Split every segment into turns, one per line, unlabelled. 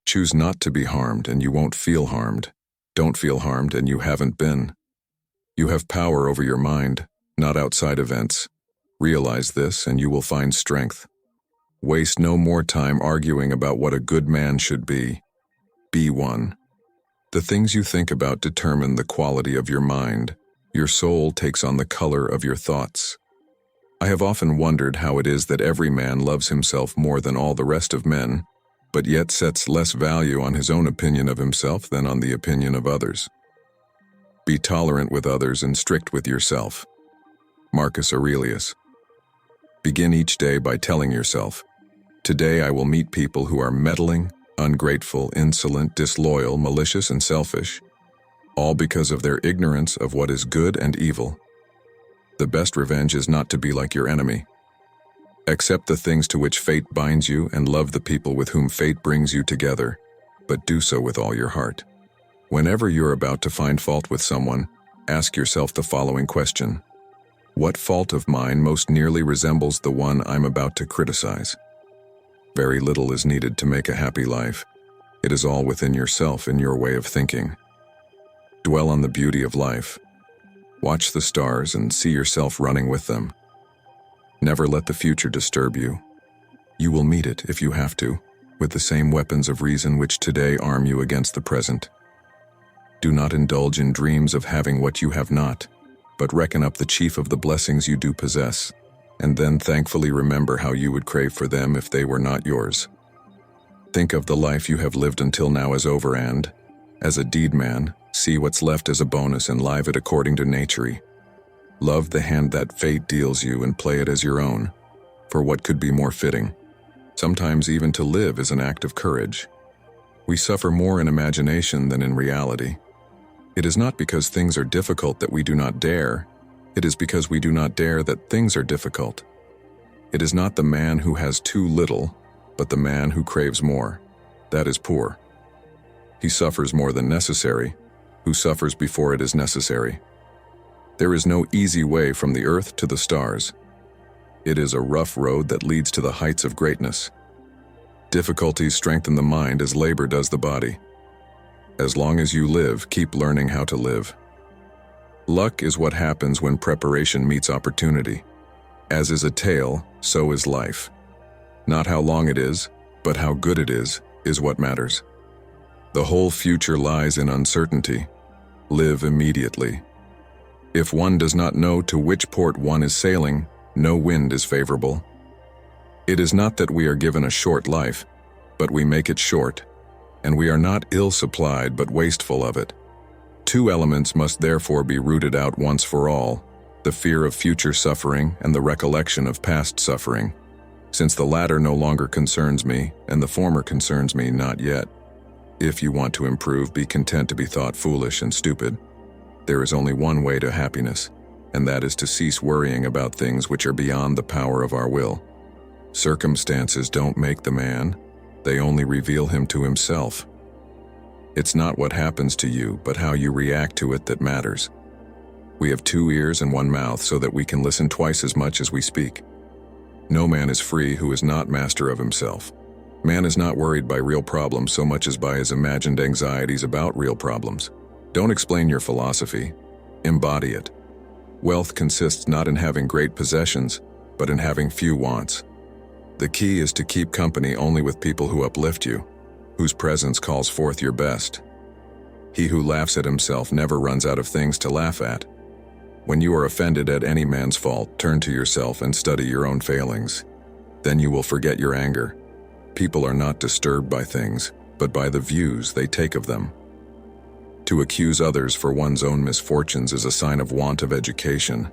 Choose not to be harmed and you won't feel harmed. Don't feel harmed and you haven't been. You have power over your mind, not outside events. Realize this and you will find strength. Waste no more time arguing about what a good man should be. Be one. The things you think about determine the quality of your mind. Your soul takes on the color of your thoughts. I have often wondered how it is that every man loves himself more than all the rest of men, but yet sets less value on his own opinion of himself than on the opinion of others. Be tolerant with others and strict with yourself. Marcus Aurelius. Begin each day by telling yourself, today I will meet people who are meddling, ungrateful, insolent, disloyal, malicious, and selfish, all because of their ignorance of what is good and evil. The best revenge is not to be like your enemy. Accept the things to which fate binds you and love the people with whom fate brings you together, but do so with all your heart. Whenever you're about to find fault with someone, ask yourself the following question. What fault of mine most nearly resembles the one I'm about to criticize? Very little is needed to make a happy life. It is all within yourself and your way of thinking. Dwell on the beauty of life. Watch the stars and see yourself running with them. Never let the future disturb you. You will meet it, if you have to, with the same weapons of reason which today arm you against the present. Do not indulge in dreams of having what you have not, but reckon up the chief of the blessings you do possess, and then thankfully remember how you would crave for them if they were not yours. Think of the life you have lived until now as over and, as a deed man, see what's left as a bonus and live it according to nature. Love the hand that fate deals you and play it as your own, for what could be more fitting? Sometimes even to live is an act of courage. We suffer more in imagination than in reality. It is not because things are difficult that we do not dare. It is because we do not dare that things are difficult. It is not the man who has too little, but the man who craves more. That is poor. He suffers more than necessary, who suffers before it is necessary. There is no easy way from the earth to the stars. It is a rough road that leads to the heights of greatness. Difficulties strengthen the mind as labor does the body. As long as you live, keep learning how to live. Luck is what happens when preparation meets opportunity. As is a tale, so is life. Not how long it is, but how good it is what matters. The whole future lies in uncertainty. Live immediately. If one does not know to which port one is sailing, no wind is favorable. It is not that we are given a short life, but we make it short, and we are not ill-supplied but wasteful of it. Two elements must therefore be rooted out once for all, the fear of future suffering and the recollection of past suffering, since the latter no longer concerns me and the former concerns me not yet. If you want to improve, be content to be thought foolish and stupid. There is only one way to happiness, and that is to cease worrying about things which are beyond the power of our will. Circumstances don't make the man, they only reveal him to himself. It's not what happens to you, but how you react to it that matters. We have 2 ears and 1 mouth so that we can listen twice as much as we speak. No man is free who is not master of himself. Man is not worried by real problems so much as by his imagined anxieties about real problems. Don't explain your philosophy, embody it. Wealth consists not in having great possessions, but in having few wants. The key is to keep company only with people who uplift you, whose presence calls forth your best. He who laughs at himself never runs out of things to laugh at. When you are offended at any man's fault, turn to yourself and study your own failings. Then you will forget your anger. People are not disturbed by things, but by the views they take of them. To accuse others for one's own misfortunes is a sign of want of education.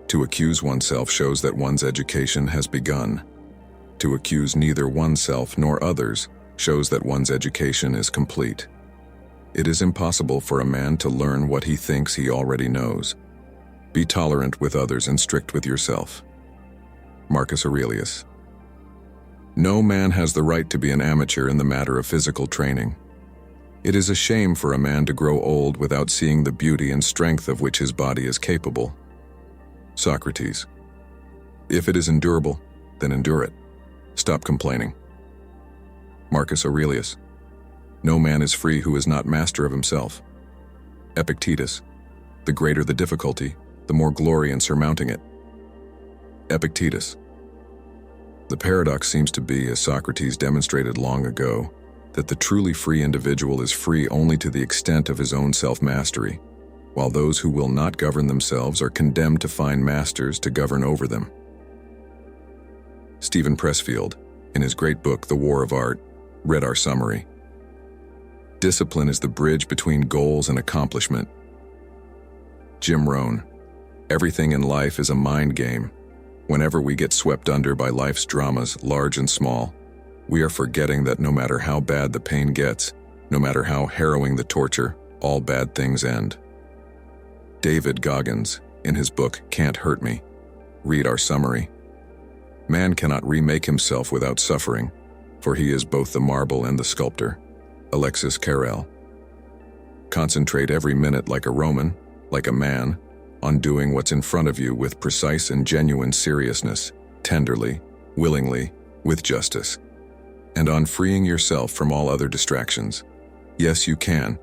To accuse oneself shows that one's education has begun. To accuse neither oneself nor others shows that one's education is complete. It is impossible for a man to learn what he thinks he already knows. Be tolerant with others and strict with yourself. Marcus Aurelius. No man has the right to be an amateur in the matter of physical training. It is a shame for a man to grow old without seeing the beauty and strength of which his body is capable. Socrates. If it is endurable, then endure it. Stop complaining. Marcus Aurelius. No man is free who is not master of himself. Epictetus. The greater the difficulty, the more glory in surmounting it. Epictetus. The paradox seems to be, as Socrates demonstrated long ago, that the truly free individual is free only to the extent of his own self-mastery, while those who will not govern themselves are condemned to find masters to govern over them. Stephen Pressfield, in his great book, The War of Art, read our summary. Discipline is the bridge between goals and accomplishment. Jim Rohn. Everything in life is a mind game. Whenever we get swept under by life's dramas, large and small, we are forgetting that no matter how bad the pain gets, no matter how harrowing the torture, all bad things end. David Goggins, in his book, Can't Hurt Me, read our summary. Man cannot remake himself without suffering, for he is both the marble and the sculptor. Alexis Carrel. Concentrate every minute like a Roman, like a man, on doing what's in front of you with precise and genuine seriousness, tenderly, willingly, with justice, and on freeing yourself from all other distractions. Yes, you can,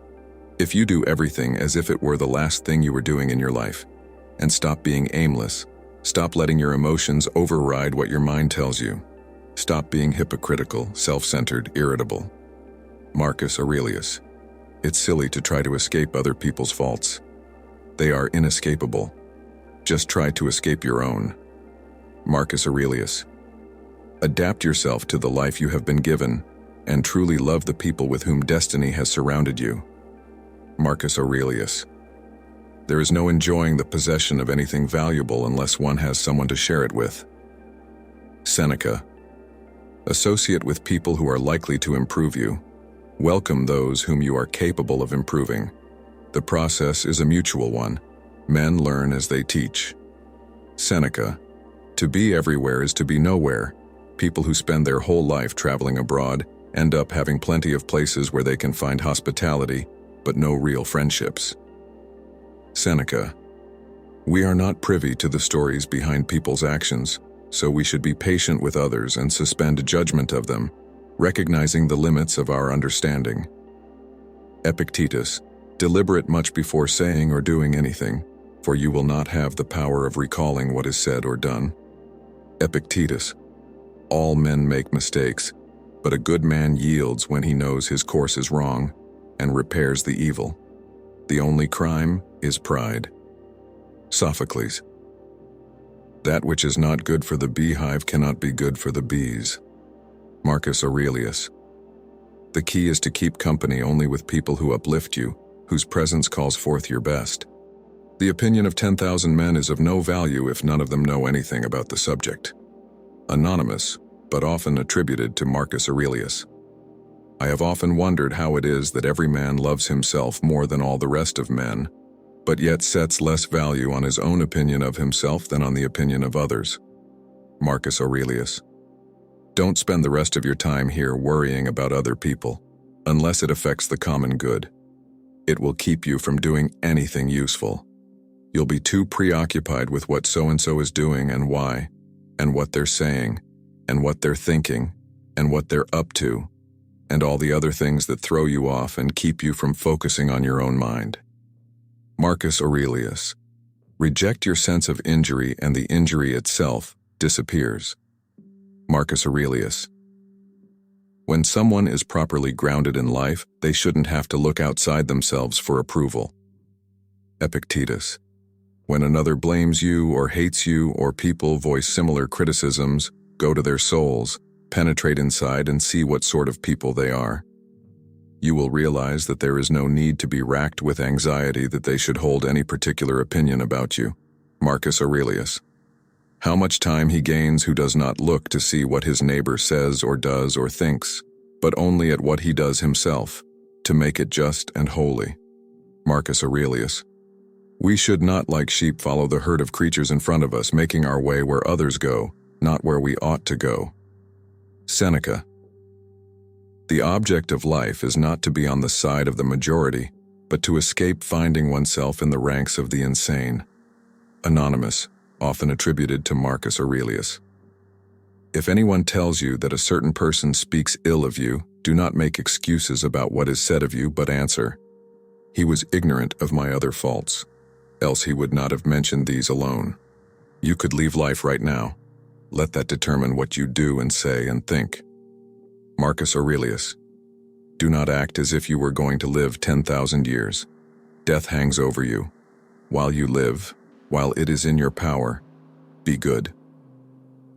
if you do everything as if it were the last thing you were doing in your life, and stop being aimless, stop letting your emotions override what your mind tells you, stop being hypocritical, self-centered, irritable. Marcus Aurelius. It's silly to try to escape other people's faults. They are inescapable. Just try to escape your own. Marcus Aurelius. Adapt yourself to the life you have been given, and truly love the people with whom destiny has surrounded you. Marcus Aurelius. There is no enjoying the possession of anything valuable unless one has someone to share it with. Seneca. Associate with people who are likely to improve you. Welcome those whom you are capable of improving. The process is a mutual one. Men learn as they teach. Seneca. To be everywhere is to be nowhere. People who spend their whole life traveling abroad end up having plenty of places where they can find hospitality, but no real friendships. Seneca. We are not privy to the stories behind people's actions, so we should be patient with others and suspend judgment of them, recognizing the limits of our understanding. Epictetus. Deliberate much before saying or doing anything, for you will not have the power of recalling what is said or done. Epictetus. All men make mistakes, but a good man yields when he knows his course is wrong and repairs the evil. The only crime is pride. Sophocles. That which is not good for the beehive cannot be good for the bees. Marcus Aurelius. The key is to keep company only with people who uplift you, whose presence calls forth your best. The opinion of 10,000 men is of no value if none of them know anything about the subject. Anonymous, but often attributed to Marcus Aurelius. I have often wondered how it is that every man loves himself more than all the rest of men, but yet sets less value on his own opinion of himself than on the opinion of others. Marcus Aurelius. Don't spend the rest of your time here worrying about other people, unless it affects the common good. It will keep you from doing anything useful. You'll be too preoccupied with what so-and-so is doing and why, and what they're saying, and what they're thinking, and what they're up to, and all the other things that throw you off and keep you from focusing on your own mind. Marcus Aurelius. Reject your sense of injury and the injury itself disappears. Marcus Aurelius. When someone is properly grounded in life, they shouldn't have to look outside themselves for approval. Epictetus. When another blames you or hates you or people voice similar criticisms, go to their souls, penetrate inside and see what sort of people they are. You will realize that there is no need to be racked with anxiety that they should hold any particular opinion about you. Marcus Aurelius. How much time he gains who does not look to see what his neighbor says or does or thinks, but only at what he does himself, to make it just and holy. Marcus Aurelius. We should not like sheep follow the herd of creatures in front of us, making our way where others go, not where we ought to go. Seneca. The object of life is not to be on the side of the majority, but to escape finding oneself in the ranks of the insane. Anonymous, often attributed to Marcus Aurelius. If anyone tells you that a certain person speaks ill of you, Do not make excuses about what is said of you, but answer. He was ignorant of my other faults, else he would not have mentioned these alone. You could leave life right now. Let that determine what you do and say and think. Marcus Aurelius. Do not act as if you were going to live 10,000 years. Death hangs over you. While you live, while it is in your power, be good.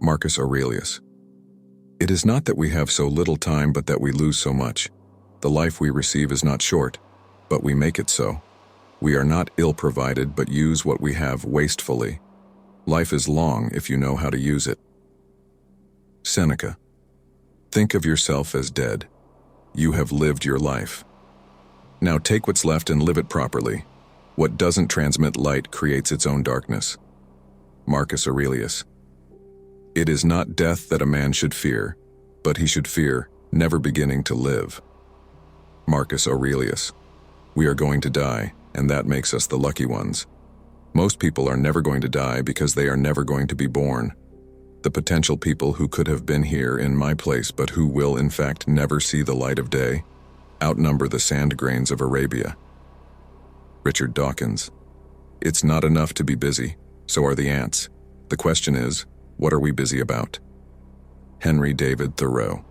Marcus Aurelius. It is not that we have so little time, but that we lose so much. The life we receive is not short, but we make it so. We are not ill-provided, but use what we have wastefully. Life is long if you know how to use it. Seneca. Think of yourself as dead. You have lived your life. Now take what's left and live it properly. What doesn't transmit light creates its own darkness. Marcus Aurelius. It is not death that a man should fear, but he should fear never beginning to live. Marcus Aurelius. We are going to die, and that makes us the lucky ones. Most people are never going to die because they are never going to be born. The potential people who could have been here in my place but who will in fact never see the light of day outnumber the sand grains of Arabia. Richard Dawkins. It's not enough to be busy, so are the ants. The question is, what are we busy about? Henry David Thoreau.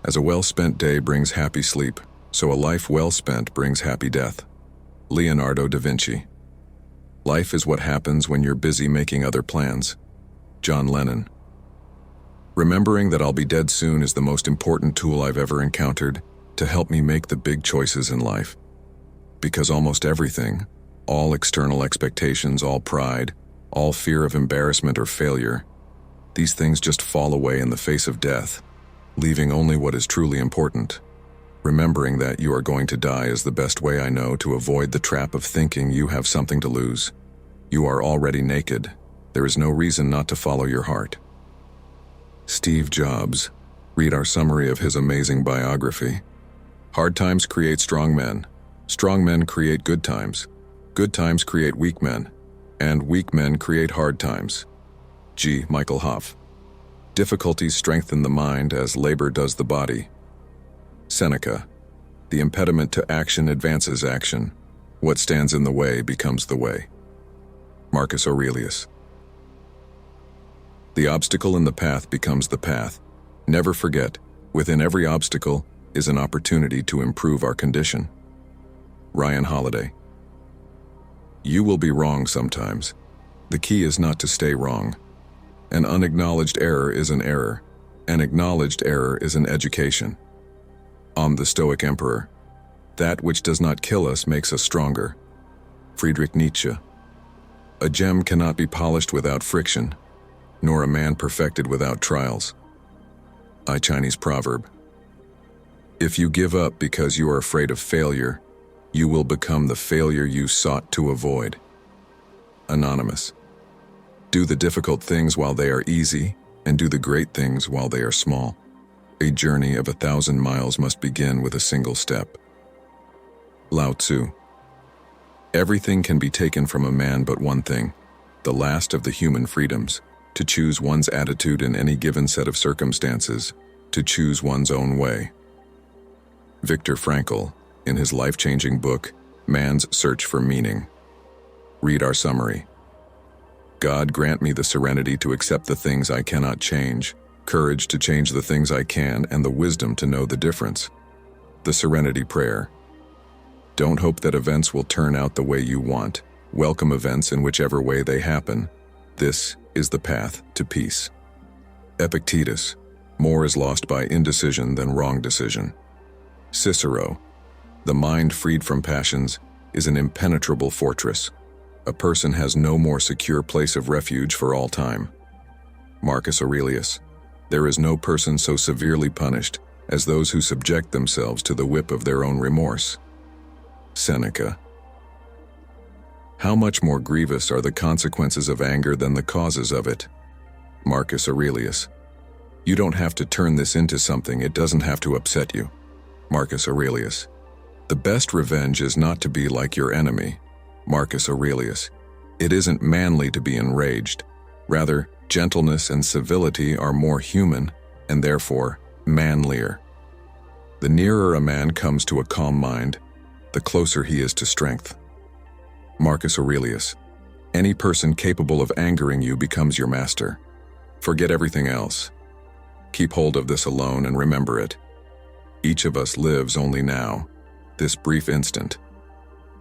As a well-spent day brings happy sleep, so a life well spent brings happy death. Leonardo da Vinci. Life is what happens when you're busy making other plans. John Lennon. Remembering that I'll be dead soon is the most important tool I've ever encountered to help me make the big choices in life. Because almost everything, all external expectations, all pride, all fear of embarrassment or failure, these things just fall away in the face of death, leaving only what is truly important. Remembering that you are going to die is the best way I know to avoid the trap of thinking you have something to lose. You are already naked. There is no reason not to follow your heart. Steve Jobs. Read our summary of his amazing biography. Hard times create strong men. Strong men create good times. Good times create weak men. And weak men create hard times. G. Michael Hoff. Difficulties strengthen the mind as labor does the body. Seneca. The impediment to action advances action. What stands in the way becomes the way. Marcus Aurelius. The obstacle in the path becomes the path. Never forget, within every obstacle is an opportunity to improve our condition. Ryan Holiday. You will be wrong sometimes. The key is not to stay wrong. An unacknowledged error is an error. An acknowledged error is an education. The Stoic Emperor. That which does not kill us makes us stronger. Friedrich Nietzsche. A gem cannot be polished without friction, nor a man perfected without trials. A Chinese proverb. If you give up because you are afraid of failure, you will become the failure you sought to avoid. Anonymous. Do the difficult things while they are easy, and do the great things while they are small. A journey of 1,000 miles must begin with a single step. Lao Tzu. Everything can be taken from a man but one thing, the last of the human freedoms, to choose one's attitude in any given set of circumstances, to choose one's own way. Viktor Frankl, in his life-changing book, Man's Search for Meaning. Read our summary. God grant me the serenity to accept the things I cannot change, courage to change the things I can, and the wisdom to know the difference. The Serenity Prayer. Don't hope that events will turn out the way you want. Welcome events in whichever way they happen. This is the path to peace. Epictetus. More is lost by indecision than wrong decision. Cicero. The mind freed from passions is an impenetrable fortress. A person has no more secure place of refuge for all time. Marcus Aurelius. There is no person so severely punished as those who subject themselves to the whip of their own remorse. Seneca. How much more grievous are the consequences of anger than the causes of it? Marcus Aurelius. You don't have to turn this into something, it doesn't have to upset you. Marcus Aurelius. The best revenge is not to be like your enemy. Marcus Aurelius. It isn't manly to be enraged. Rather, gentleness and civility are more human, and therefore, manlier. The nearer a man comes to a calm mind, the closer he is to strength. Marcus Aurelius. Any person capable of angering you becomes your master. Forget everything else. Keep hold of this alone and remember it. Each of us lives only now, this brief instant.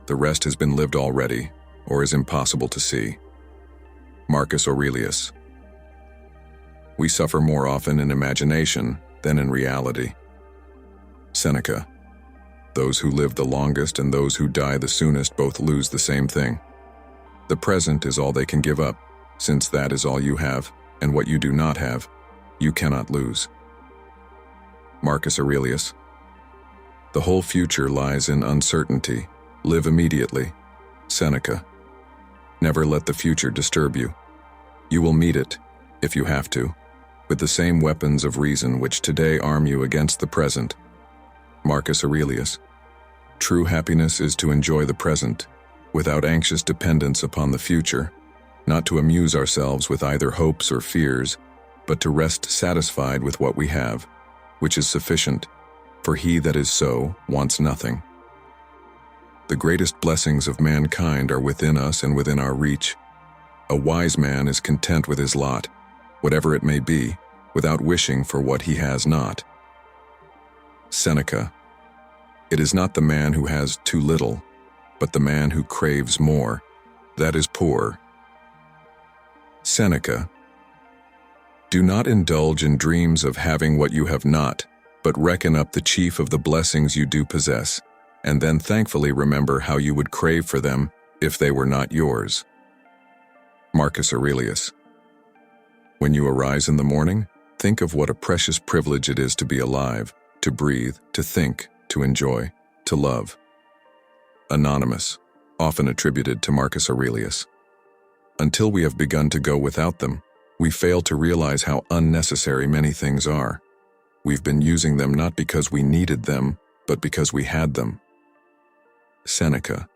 The rest has been lived already, or is impossible to see. Marcus Aurelius. We suffer more often in imagination than in reality. Seneca. Those who live the longest and those who die the soonest both lose the same thing. The present is all they can give up, since that is all you have, and what you do not have, you cannot lose. Marcus Aurelius. The whole future lies in uncertainty. Live immediately. Seneca. Never let the future disturb you. You will meet it, if you have to, with the same weapons of reason which today arm you against the present. Marcus Aurelius. True happiness is to enjoy the present, without anxious dependence upon the future, not to amuse ourselves with either hopes or fears, but to rest satisfied with what we have, which is sufficient, for he that is so wants nothing. The greatest blessings of mankind are within us and within our reach. A wise man is content with his lot, whatever it may be, without wishing for what he has not. Seneca. It is not the man who has too little, but the man who craves more, that is poor. Seneca. Do not indulge in dreams of having what you have not, but reckon up the chief of the blessings you do possess, and then thankfully remember how you would crave for them if they were not yours. Marcus Aurelius. When you arise in the morning, think of what a precious privilege it is to be alive, to breathe, to think, to enjoy, to love. Anonymous, often attributed to Marcus Aurelius. Until we have begun to go without them, we fail to realize how unnecessary many things are. We've been using them not because we needed them, but because we had them. Seneca.